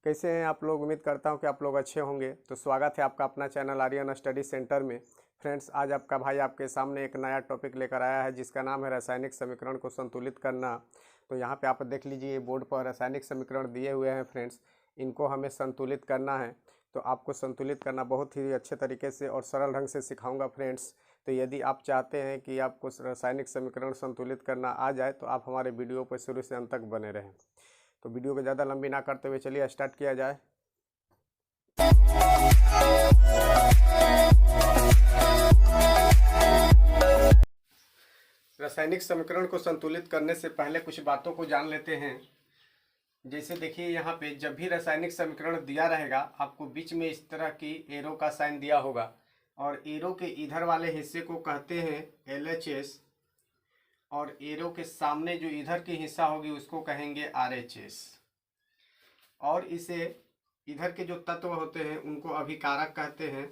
कैसे हैं आप लोग। उम्मीद करता हूं कि आप लोग अच्छे होंगे। तो स्वागत है आपका अपना चैनल आर्यन स्टडी सेंटर में। फ्रेंड्स, आज आपका भाई आपके सामने एक नया टॉपिक लेकर आया है जिसका नाम है रासायनिक समीकरण को संतुलित करना। तो यहाँ पे आप देख लीजिए, बोर्ड पर रासायनिक समीकरण दिए हुए हैं फ्रेंड्स। इनको हमें संतुलित करना है। तो आपको संतुलित करना बहुत ही अच्छे तरीके से और सरल ढंग से सिखाऊंगा फ्रेंड्स। तो यदि आप चाहते हैं कि आपको रासायनिक समीकरण संतुलित करना आ जाए तो आप हमारे वीडियो पर शुरू से अंत तक बने रहें। तो वीडियो को ज़्यादा लंबी ना करते हुए चलिए स्टार्ट किया जाए। रासायनिक समीकरण को संतुलित करने से पहले कुछ बातों को जान लेते हैं। जैसे देखिए, यहाँ पे जब भी रासायनिक समीकरण दिया रहेगा आपको बीच में इस तरह की एरो का साइन दिया होगा और एरो के इधर वाले हिस्से को कहते हैं LHS और एरो के सामने जो इधर की हिस्सा होगी उसको कहेंगे RHS। और इसे इधर के जो तत्व होते हैं उनको अभिकारक कहते हैं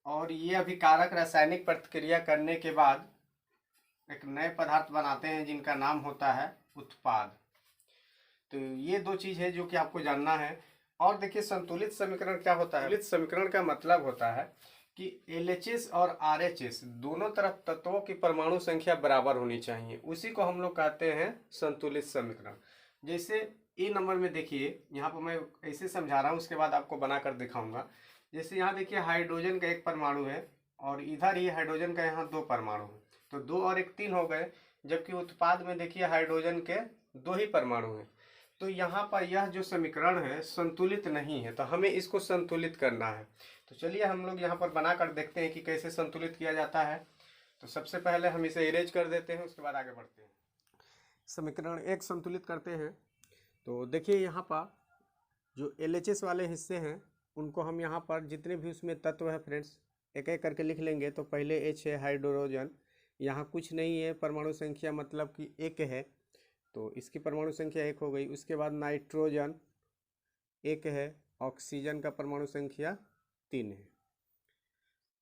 और ये अभिकारक रासायनिक प्रतिक्रिया करने के बाद एक नए पदार्थ बनाते हैं जिनका नाम होता है उत्पाद। तो ये दो चीज़ है जो कि आपको जानना है। और देखिए, संतुलित समीकरण क्या होता है। संतुलित समीकरण का मतलब होता है कि LHS और RHS दोनों तरफ तत्वों की परमाणु संख्या बराबर होनी चाहिए, उसी को हम लोग कहते हैं संतुलित समीकरण। जैसे ए नंबर में देखिए, यहाँ पर मैं ऐसे समझा रहा हूँ, उसके बाद आपको बनाकर दिखाऊंगा। जैसे यहाँ देखिए, हाइड्रोजन का एक परमाणु है और इधर ये हाइड्रोजन का यहाँ दो परमाणु है, तो 2 और 1 3 हो गए। जबकि उत्पाद में देखिए हाइड्रोजन के 2 ही परमाणु हैं। तो यहाँ पर यह जो समीकरण है संतुलित नहीं है, तो हमें इसको संतुलित करना है। तो चलिए हम लोग यहाँ पर बनाकर देखते हैं कि कैसे संतुलित किया जाता है। तो सबसे पहले हम इसे इरेज कर देते हैं, उसके बाद आगे बढ़ते हैं। समीकरण 1 संतुलित करते हैं। तो देखिए, यहाँ पर जो LHS वाले हिस्से हैं उनको हम यहाँ पर जितने भी उसमें तत्व है फ्रेंड्स एक एक करके लिख लेंगे। तो पहले H है हाइड्रोजन, यहाँ कुछ नहीं है, परमाणु संख्या मतलब कि 1 है, तो इसकी परमाणु संख्या 1 हो गई। उसके बाद नाइट्रोजन 1 है, ऑक्सीजन का परमाणु संख्या 3 है।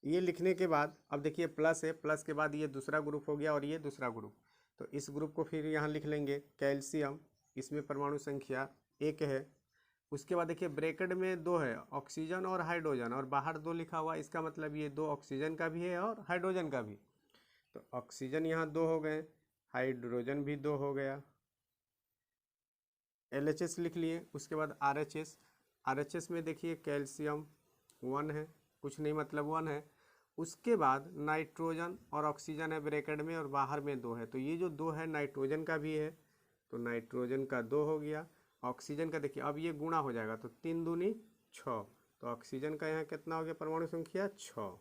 ये लिखने के बाद अब देखिए प्लस है, प्लस के बाद ये दूसरा ग्रुप हो गया और ये दूसरा ग्रुप। तो इस ग्रुप को फिर यहाँ लिख लेंगे कैल्शियम, इसमें परमाणु संख्या 1 है। उसके बाद देखिए ब्रैकेट में 2 है, ऑक्सीजन और हाइड्रोजन, और बाहर 2 लिखा हुआ, इसका मतलब ये 2 ऑक्सीजन का भी है और हाइड्रोजन का भी। तो ऑक्सीजन यहाँ 2 हो गए, हाइड्रोजन भी 2 हो गया। LHS लिख लिए। उसके बाद RHS में देखिए कैल्शियम 1 है, कुछ नहीं मतलब 1 है। उसके बाद नाइट्रोजन और ऑक्सीजन है ब्रैकेट में और बाहर में 2 है, तो ये जो 2 है नाइट्रोजन का भी है, तो नाइट्रोजन का 2 हो गया। ऑक्सीजन का देखिए अब ये गुणा हो जाएगा, तो 3 दूनी 6, तो ऑक्सीजन का यहाँ कितना हो गया परमाणु संख्या 6।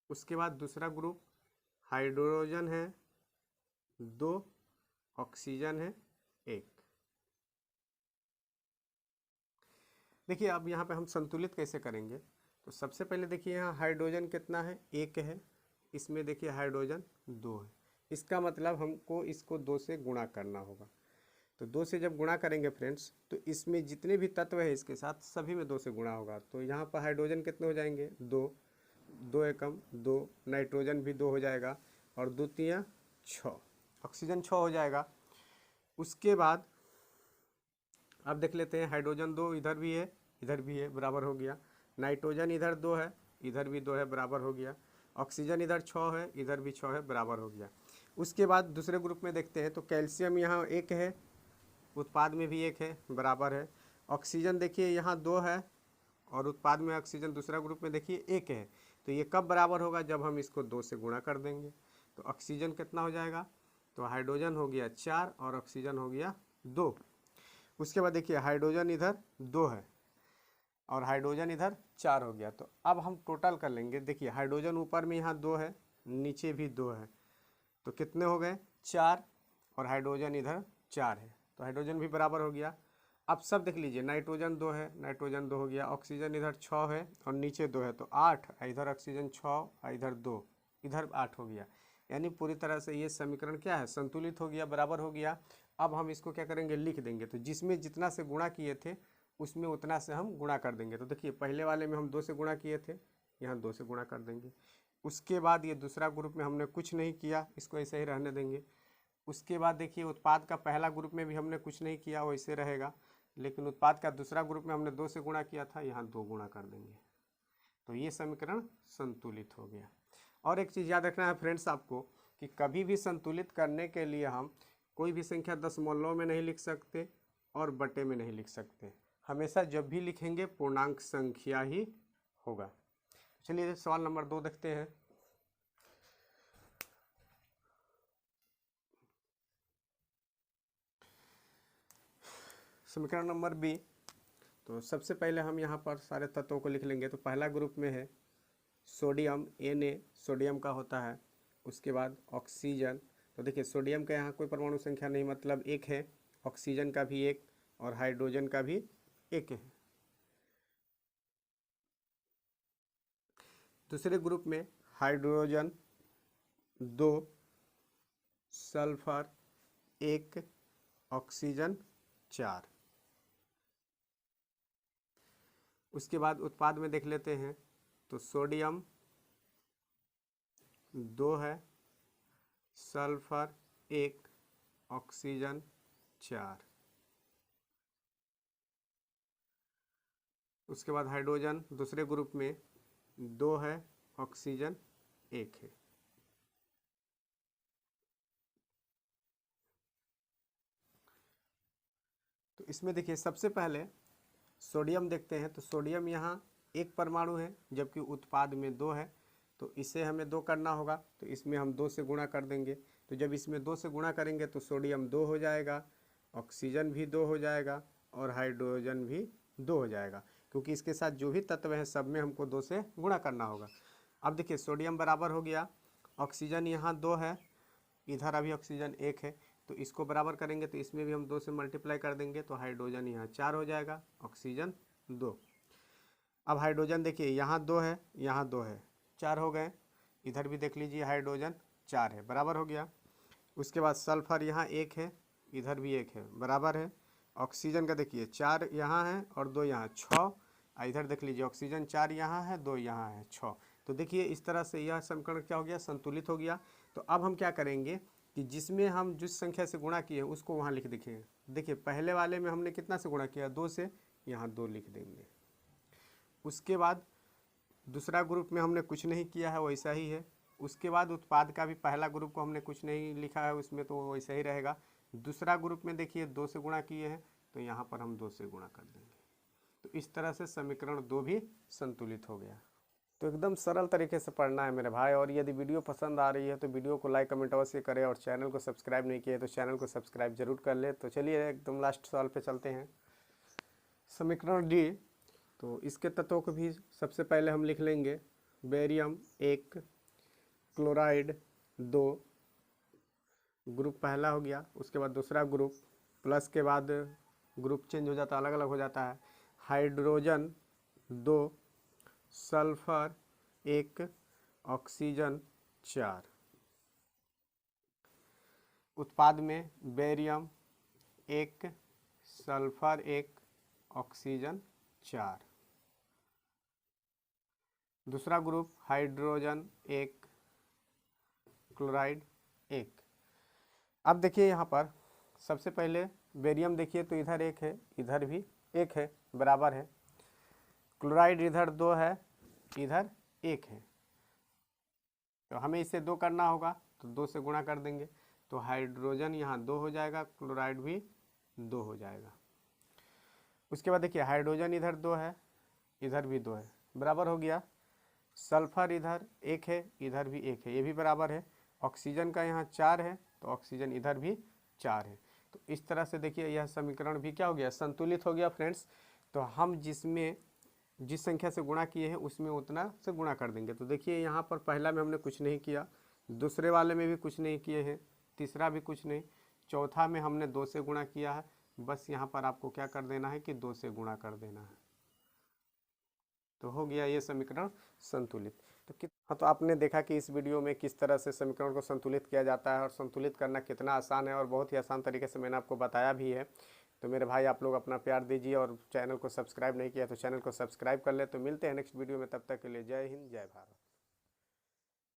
उसके बाद दूसरा ग्रुप हाइड्रोजन है 2, ऑक्सीजन है 1। देखिए अब यहाँ पे हम संतुलित कैसे करेंगे। तो सबसे पहले देखिए यहाँ हाइड्रोजन कितना है 1 है, इसमें देखिए हाइड्रोजन 2 है, इसका मतलब हमको इसको 2 से गुणा करना होगा। तो 2 से जब गुणा करेंगे फ्रेंड्स तो इसमें जितने भी तत्व है इसके साथ सभी में 2 से गुणा होगा। तो यहाँ पर हाइड्रोजन कितने हो जाएंगे 2, 2 एकम 2, नाइट्रोजन भी 2 हो जाएगा और 2 तियां 6, ऑक्सीजन 6 हो जाएगा। उसके बाद अब देख लेते हैं, हाइड्रोजन 2 इधर भी है, बराबर हो गया। नाइट्रोजन इधर 2 है, इधर भी 2 है, बराबर हो गया। ऑक्सीजन इधर 6 है, इधर भी 6 है, बराबर हो गया। उसके बाद दूसरे ग्रुप में देखते हैं, तो कैल्शियम यहाँ 1 है, उत्पाद में भी 1 है, बराबर है। ऑक्सीजन देखिए यहाँ 2 है और उत्पाद में ऑक्सीजन दूसरा ग्रुप में देखिए 1 है, तो ये कब बराबर होगा, जब हम इसको 2 से गुणा कर देंगे। तो ऑक्सीजन कितना हो जाएगा, तो हाइड्रोजन हो गया 4 और ऑक्सीजन हो गया 2। उसके बाद देखिए हाइड्रोजन इधर 2 है और हाइड्रोजन इधर 4 हो गया। तो अब हम टोटल कर लेंगे। देखिए हाइड्रोजन ऊपर में यहाँ 2 है, नीचे भी 2 है, तो कितने हो गए 4, और हाइड्रोजन इधर 4 है, तो हाइड्रोजन भी बराबर हो गया। अब सब देख लीजिए, नाइट्रोजन 2 है, नाइट्रोजन 2 हो गया, ऑक्सीजन इधर 6 है और नीचे 2 है, तो 8, इधर ऑक्सीजन 6, इधर 2, इधर 8 हो गया। यानी पूरी तरह से ये समीकरण क्या है, संतुलित हो गया, बराबर हो गया। अब हम इसको क्या करेंगे, लिख देंगे। तो जिसमें जितना से गुणा किए थे उसमें उतना से हम गुणा कर देंगे। तो देखिए पहले वाले में हम 2 से गुणा किए थे, यहाँ 2 से गुणा कर देंगे। उसके बाद ये दूसरा ग्रुप में हमने कुछ नहीं किया, इसको ऐसे ही रहने देंगे। उसके बाद देखिए उत्पाद का पहला ग्रुप में भी हमने कुछ नहीं किया, वैसे रहेगा, लेकिन उत्पाद का दूसरा ग्रुप में हमने 2 से गुणा किया था, यहाँ 2 गुणा कर देंगे, तो ये समीकरण संतुलित हो गया। और एक चीज़ याद रखना है फ्रेंड्स आपको कि कभी भी संतुलित करने के लिए हम कोई भी संख्या दशमलव में नहीं लिख सकते और बटे में नहीं लिख सकते, हमेशा जब भी लिखेंगे पूर्णांक संख्या ही होगा। चलिए सवाल नंबर 2 देखते हैं। समीकरण नंबर बी। तो सबसे पहले हम यहाँ पर सारे तत्वों को लिख लेंगे। तो पहला ग्रुप में है सोडियम, Na सोडियम का होता है, उसके बाद ऑक्सीजन। तो देखिए सोडियम का यहाँ कोई परमाणु संख्या नहीं, मतलब 1 है, ऑक्सीजन का भी 1 और हाइड्रोजन का भी 1 है। दूसरे ग्रुप में हाइड्रोजन 2, सल्फर 1, ऑक्सीजन 4। उसके बाद उत्पाद में देख लेते हैं। तो सोडियम 2 है, सल्फर 1, ऑक्सीजन 4। उसके बाद हाइड्रोजन दूसरे ग्रुप में 2 है, ऑक्सीजन 1 है। तो इसमें देखिए सबसे पहले सोडियम देखते हैं। तो सोडियम यहाँ 1 परमाणु है, जबकि उत्पाद में 2 है, तो इसे हमें 2 करना होगा, तो इसमें हम 2 से गुणा कर देंगे। तो जब इसमें 2 से गुणा करेंगे तो सोडियम 2 हो जाएगा, ऑक्सीजन भी 2 हो जाएगा और हाइड्रोजन भी 2 हो जाएगा, क्योंकि इसके साथ जो भी तत्व हैं सब में हमको 2 से गुणा करना होगा। अब देखिए सोडियम बराबर हो गया, ऑक्सीजन यहाँ 2 है, इधर अभी ऑक्सीजन 1 है, तो इसको बराबर करेंगे तो इसमें भी हम 2 से मल्टीप्लाई कर देंगे, तो हाइड्रोजन यहाँ 4 हो जाएगा, ऑक्सीजन 2। अब हाइड्रोजन देखिए यहाँ 2 है, यहाँ 2 है, 4 हो गए। इधर भी देख लीजिए हाइड्रोजन 4 है, बराबर हो गया। उसके बाद सल्फर यहाँ 1 है, इधर भी 1 है, बराबर है। ऑक्सीजन का देखिए 4 यहाँ है और 2 यहाँ, 6। इधर देख लीजिए ऑक्सीजन 4 यहाँ है, 2 यहाँ है, 6। तो देखिए इस तरह से यह समीकरण क्या हो गया, संतुलित हो गया। तो अब हम क्या करेंगे कि जिसमें हम जिस संख्या से गुणा किए उसको वहाँ लिख देंगे। देखिए पहले वाले में हमने कितना से गुणा किया, 2 से, यहाँ 2 लिख देंगे। उसके बाद दूसरा ग्रुप में हमने कुछ नहीं किया है, वैसा ही है। उसके बाद उत्पाद का भी पहला ग्रुप को हमने कुछ नहीं लिखा है उसमें, तो वैसा ही रहेगा। दूसरा ग्रुप में देखिए 2 से गुणा किए हैं, तो यहाँ पर हम 2 से गुणा कर देंगे। तो इस तरह से समीकरण 2 भी संतुलित हो गया। तो एकदम सरल तरीके से पढ़ना है मेरे भाई। और यदि वीडियो पसंद आ रही है तो वीडियो को लाइक कमेंट अवश्य करें, और चैनल को सब्सक्राइब नहीं किया तो चैनल को सब्सक्राइब जरूर कर ले। तो चलिए एकदम लास्ट सवाल पे चलते हैं, समीकरण डी। तो इसके तत्वों को भी सबसे पहले हम लिख लेंगे। बेरियम 1, क्लोराइड 2, ग्रुप पहला हो गया। उसके बाद दूसरा ग्रुप, प्लस के बाद ग्रुप चेंज हो जाता है, अलग अलग हो जाता है। Hydrogen 2, sulphur 1, oxygen 4। उत्पाद में बेरियम 1, सल्फर 1, ऑक्सीजन 4। दूसरा ग्रुप हाइड्रोजन 1, क्लोराइड 1। अब देखिए यहाँ पर सबसे पहले बेरियम देखिए तो इधर 1 है, इधर भी 1 है, बराबर है। क्लोराइड इधर 2 है, इधर 1 है, तो हमें इसे 2 करना होगा, तो 2 से गुणा कर देंगे। तो हाइड्रोजन यहाँ 2 हो जाएगा, क्लोराइड भी 2 हो जाएगा। उसके बाद देखिए हाइड्रोजन इधर 2 है, इधर भी 2 है, बराबर हो गया। सल्फर इधर 1 है, इधर भी 1 है, ये भी बराबर है। ऑक्सीजन का यहाँ 4 है, तो ऑक्सीजन इधर भी 4 है। तो इस तरह से देखिए यह समीकरण भी क्या हो गया, संतुलित हो गया फ्रेंड्स। तो हम जिस संख्या से गुणा किए हैं उसमें उतना से गुणा कर देंगे। तो देखिए यहाँ पर पहला में हमने कुछ नहीं किया, दूसरे वाले में भी कुछ नहीं किए हैं, तीसरा भी कुछ नहीं, चौथा में हमने 2 से गुणा किया है। बस यहाँ पर आपको क्या कर देना है कि 2 से गुणा कर देना है, तो हो गया ये समीकरण संतुलित। हाँ, तो आपने देखा कि इस वीडियो में किस तरह से समीकरण को संतुलित किया जाता है और संतुलित करना कितना आसान है, और बहुत ही आसान तरीके से मैंने आपको बताया भी है। तो मेरे भाई आप लोग अपना प्यार दीजिए, और चैनल को सब्सक्राइब नहीं किया तो चैनल को सब्सक्राइब कर ले। तो मिलते हैं नेक्स्ट वीडियो में, तब तक के लिए जय हिंद, जय भारत।